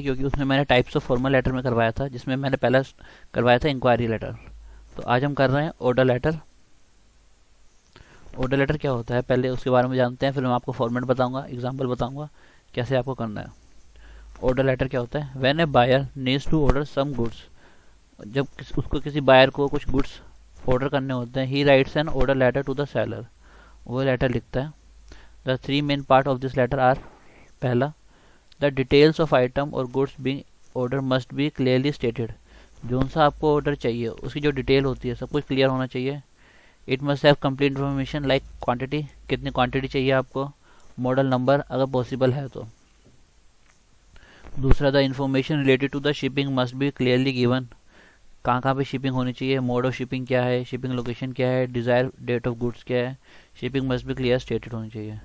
क्योंकि उसमें मैंने टाइप्स ऑफ फॉर्मल लेटर में करवाया था, जिसमें मैंने पहला करवाया था इंक्वायरी लेटर। तो आज हम कर रहे हैं ऑर्डर लेटर। ऑर्डर लेटर क्या होता है पहले उसके बारे में जानते हैं, फिर मैं आपको फॉर्मेट बताऊंगा, एग्जांपल बताऊंगा कैसे आपको करना है। ऑर्डर लेटर क्या होता है? When a buyer needs to order some goods, जब उसको किसी बायर को कुछ गुड्स ऑर्डर करने होते हैं, he writes an order letter to the seller. वो लेटर लिखता है। The three main part of this letter are, पहला, द डिटेल्स ऑफ आइटम और goods being order must be clearly stated. जो सा आपको ऑर्डर चाहिए उसकी जो डिटेल होती है सब कुछ क्लियर होना चाहिए। It must have complete information like quantity, कितनी क्वांटिटी चाहिए आपको, मॉडल नंबर अगर पॉसिबल है तो। दूसरा, the information related to the shipping must be clearly given, कहाँ कहाँ पे शिपिंग होनी चाहिए, मोड ऑफ शिपिंग क्या है, शिपिंग लोकेशन क्या है, डिजायर डेट ऑफ गुड्स क्या है, shipping must be clear stated होनी चाहिए।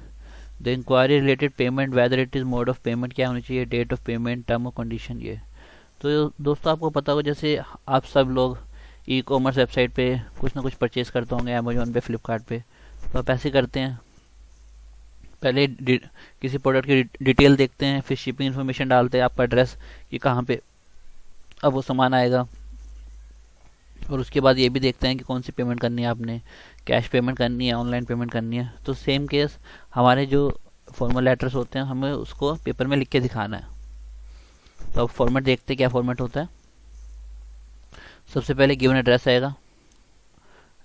The inquiry related payment, whether it is mode of payment क्या होनी चाहिए, date of payment, term of condition. ये तो दोस्तों आपको पता होगा, जैसे आप सब लोग ई कॉमर्स वेबसाइट पे कुछ ना कुछ परचेज करते होंगे, अमेजोन पे, फ्लिपकार्ट पे, तो आप ऐसे करते हैं, पहले किसी प्रोडक्ट की डिटेल देखते हैं, फिर शिपिंग इन्फॉर्मेशन डालते हैं, आपका एड्रेस कि कहाँ पे अब वो सामान आएगा, और उसके बाद ये भी देखते हैं कि कौन सी पेमेंट करनी है आपने, कैश पेमेंट करनी है, ऑनलाइन पेमेंट करनी है। तो सेम केस हमारे जो फॉर्मल लेटर्स होते हैं हमें उसको पेपर में लिख के दिखाना है। तो अब फॉर्मेट देखते हैं क्या फॉर्मेट होता है। सबसे पहले गिवन एड्रेस आएगा,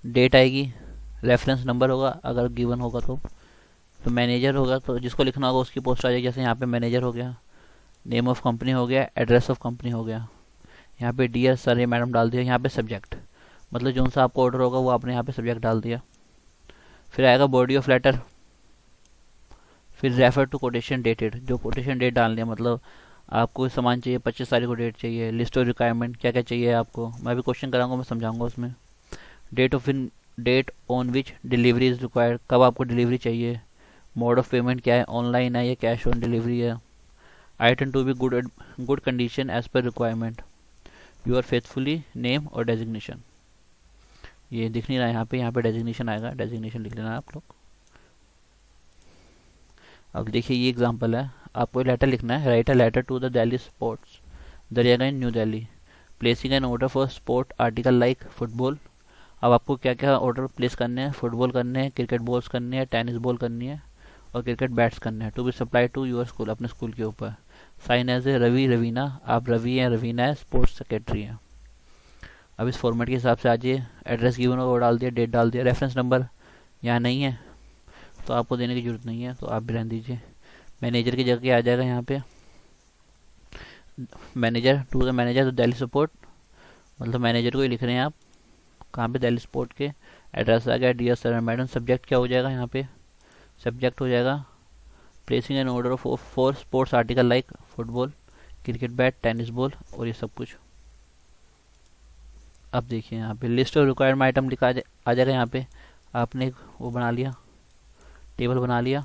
डेट आएगी, रेफरेंस नंबर होगा अगर गिवन होगा तो मैनेजर होगा, तो जिसको लिखना होगा उसकी पोस्ट आ जाएगी, जैसे यहाँ पे मैनेजर हो गया, नेम ऑफ कंपनी हो गया, एड्रेस ऑफ कंपनी हो गया, यहाँ पे डियर सर ये मैडम डाल दिया, यहाँ पे सब्जेक्ट मतलब जो सा आपको ऑर्डर होगा वो आपने यहाँ पे सब्जेक्ट डाल दिया। फिर आएगा बॉडी ऑफ लेटर, फिर रेफर टू कोटेशन डेटेड, जो कोटेशन डेट डालनी है, मतलब आपको सामान चाहिए 25 तारीख को डेट चाहिए, लिस्ट ऑफ रिक्वायरमेंट क्या क्या चाहिए आपको, मैं अभी क्वेश्चन कराऊंगा, मैं समझाऊंगा उसमें। Date of in date on which delivery is required, कब आपको डिलीवरी चाहिए, मोड ऑफ पेमेंट क्या है, ऑनलाइन है या कैश ऑन डिलीवरी है, item to be good condition as per requirement, yours faithfully name और डेजिग्नेशन। ये दिख नहीं रहा है यहाँ पे डेजिग्नेशन आएगा, डेजिग्नेशन लिख लेना आप लोग। अब देखिए ये एग्जांपल है, आपको लेटर लिखना है, write a letter to the Delhi sports Daryaganj new Delhi placing an order for sport article like football. अब आपको क्या क्या ऑर्डर प्लेस करने हैं, फुटबॉल करने हैं, क्रिकेट बॉल्स करनी है, टेनिस बॉल करनी है और क्रिकेट बैट्स करने हैं, to be supply to your school, अपने स्कूल के ऊपर। Sign as a Ravi Raveena, आप रवि हैं, रवीना है, स्पोर्ट्स सेक्रेटरी हैं। अब इस फॉर्मेट के हिसाब से आ जाइए, एड्रेस गिवन होगा वो डाल दिया, डेट डाल दिया, रेफरेंस नंबर यहाँ नहीं है तो आपको देने की जरूरत नहीं है, तो आप भी रहने दीजिए। मैनेजर की जगह आ जाएगा यहाँ पे मैनेजर, टू द मैनेजर तो दिल्ली सपोर्ट, मतलब मैनेजर को ही लिख रहे हैं आप, कहाँ पे, दिल्ली सपोर्ट के। एड्रेस आ गया, डियर सर मैडम। सब्जेक्ट क्या हो जाएगा यहाँ पे, सब्जेक्ट हो जाएगा placing an order for sports article like football, cricket bat, tennis ball और ये सब कुछ। अब देखिए यहाँ पे लिस्ट ऑफ रिक्वायर्ड आइटम लिखा आ जाएगा यहाँ पे, आपने वो बना लिया, टेबल बना लिया,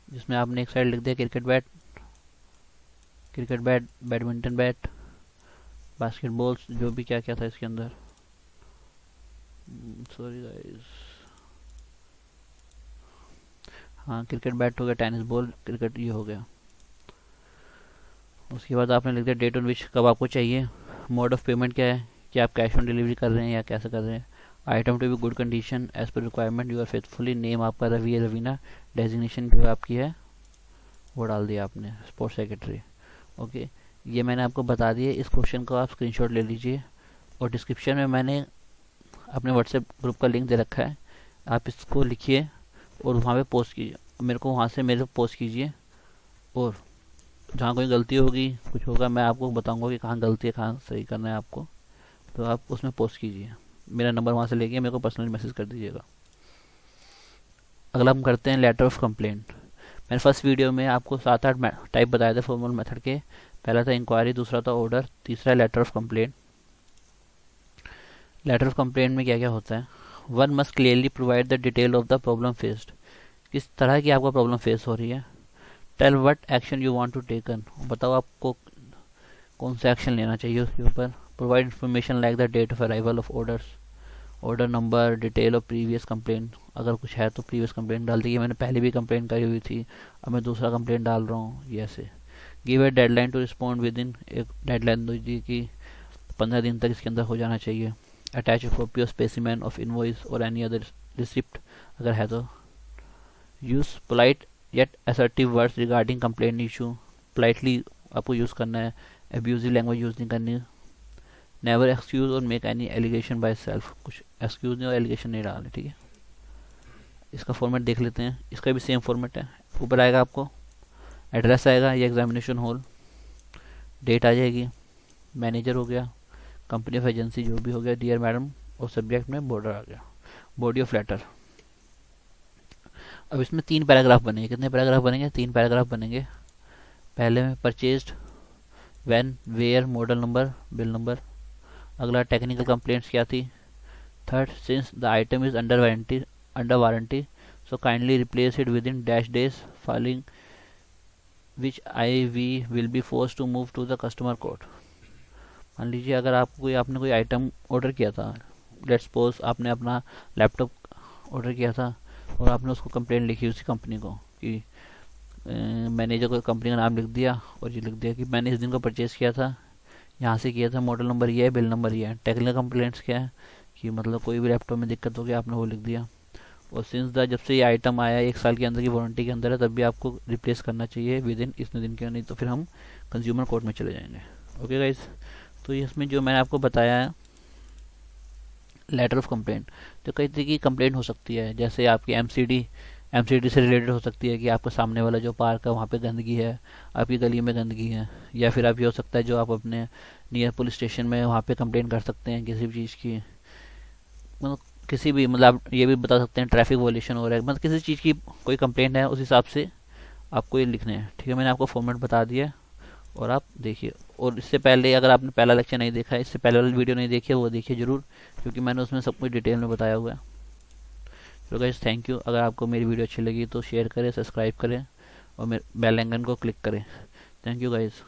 जिसमें आपने एक साइड लिख दिया cricket bat, badminton bat, basketballs, जो भी क्या क्या था इसके अंदर, सॉरी गाइस, हाँ क्रिकेट बैट हो गया, टेनिस बॉल, क्रिकेट ये हो गया। उसके बाद आपने लिख दिया डेट ऑन विच, कब आपको चाहिए, मोड ऑफ पेमेंट क्या है, कि आप कैश ऑन डिलीवरी कर रहे हैं या कैसे कर रहे हैं, item to be good condition as per requirement, you are faithfully, name आपका रवि है, रवीना, डेजिग्नेशन जो आपकी है वो डाल दिया आपने, स्पोर्ट्स सेक्रेटरी। ओके, ये मैंने आपको बता दिया, इस क्वेश्चन को आप स्क्रीनशॉट ले लीजिए और डिस्क्रिप्शन में मैंने अपने व्हाट्सएप ग्रुप का लिंक दे रखा है, आप इसको लिखिए और वहाँ पे पोस्ट कीजिए, मेरे को वहाँ से मेरे पोस्ट कीजिए, और जहाँ कोई गलती होगी कुछ होगा मैं आपको बताऊंगा कि कहाँ गलती है, कहाँ सही करना है आपको, तो आप उसमें पोस्ट कीजिए, मेरा नंबर वहाँ से लेके मेरे को पर्सनली मैसेज कर दीजिएगा। अगला हम करते हैं लेटर ऑफ कंप्लेंट। मैंने फर्स्ट वीडियो में आपको 7-8 टाइप बताए थे फॉर्मल मेथड के, पहला था इंक्वायरी, दूसरा था ऑर्डर, तीसरा letter of complaint. Letter of complaint में क्या क्या होता है, one must clearly provide the detail of the problem faced, किस तरह की आपको प्रॉब्लम फेस हो रही है, tell what action you want to taken, बताओ आपको कौन सा एक्शन लेना चाहिए उसके ऊपर, provide information like the date of arrival of orders, order number, detail of previous complaint, अगर कुछ है तो प्रीवियस कंप्लेंट डाल दी, मैंने पहले भी कंप्लेंट करी हुई थी अब मैं दूसरा कंप्लेंट डाल रहा हूँ, ये ऐसे give a deadline to respond within, एक डेडलाइन दो दी कि 15 दिन तक इसके अंदर हो जाना चाहिए। Attach a copy of specimen of invoice और एनी अदर रिसिप्ट अगर है तो। Use polite yet assertive words regarding complaint issue, politely आपको यूज़ करना है, एब्यूजिव लैंग्वेज यूज़ नहीं करनी। नेवर एक्सक्यूज और make any allegation by self, कुछ एक्सक्यूज नहीं और एलिगेशन नहीं डालने, ठीक है। इसका फॉर्मेट देख लेते हैं, इसका भी सेम फॉर्मेट है। ऊपर आएगा आपको एड्रेस आएगा, ये एग्जामिनेशन हॉल, डेट आ जाएगी, मैनेजर हो गया, कंपनी ऑफ एजेंसी जो भी हो गया, डियर मैडम, और सब्जेक्ट में बॉर्डर आ गया, बॉडी ऑफ लेटर। अब इसमें 3 पैराग्राफ बनेंगे। कितने पैराग्राफ बनेंगे? 3 पैराग्राफ बनेंगे। पहले में purchased, when, where, model number, bill number. अगला टेक्निकल कंप्लेंट्स क्या थी। Third, since the item is under warranty so kindly replace it within dash days failing which we will be force to move to the customer court. मान लीजिए अगर आपने कोई item order किया था, let's suppose आपने अपना laptop order किया था और आपने उसको कंप्लेंट लिखी उसी कंपनी को कि मैनेजर को कंपनी का नाम लिख दिया और ये लिख दिया कि मैंने इस दिन को परचेज़ किया था, यहाँ से किया था, मॉडल नंबर ये है, बिल नंबर ये है। टेक्निकल कंप्लेंट्स क्या है कि मतलब कोई भी लैपटॉप में दिक्कत हो गई, आपने वो लिख दिया। और सिंस द जब से ये आइटम आया 1 साल के अंदर की वारंटी के अंदर है, तब भी आपको रिप्लेस करना चाहिए विद इन इतने दिन के, नहीं तो फिर हम कंज्यूमर कोर्ट में चले जाएंगे। ओके गाइस, तो इसमें जो मैंने आपको बताया है लेटर ऑफ कंप्लेंट, तो कई तरीके की कंप्लेंट हो सकती है। जैसे आपकी एमसीडी से रिलेटेड हो सकती है कि आपका सामने वाला जो पार्क है वहाँ पे गंदगी है, आपकी गली में गंदगी है। या फिर आप ये हो सकता है जो आप अपने नियर पुलिस स्टेशन में वहाँ पे कंप्लेंट कर सकते हैं किसी भी चीज़ की, मतलब किसी भी, मतलब आप ये भी बता सकते हैं ट्रैफिक वॉल्यूशन हो रहा है, मतलब किसी चीज़ की कोई कंप्लेंट है, उस हिसाब से आपको ये लिखने हैं, ठीक है। मैंने आपको फॉर्मेट बता दिया और आप देखिए। और इससे पहले अगर आपने पहला लेक्चर नहीं देखा है, इससे पहले वाली वीडियो नहीं देखी है, वो देखिए ज़रूर, क्योंकि मैंने उसमें सब कुछ डिटेल में बताया हुआ है। तो गाइस थैंक यू। अगर आपको मेरी वीडियो अच्छी लगी तो शेयर करें, सब्सक्राइब करें और मेरे बेल आइकन को क्लिक करें। Thank you guys.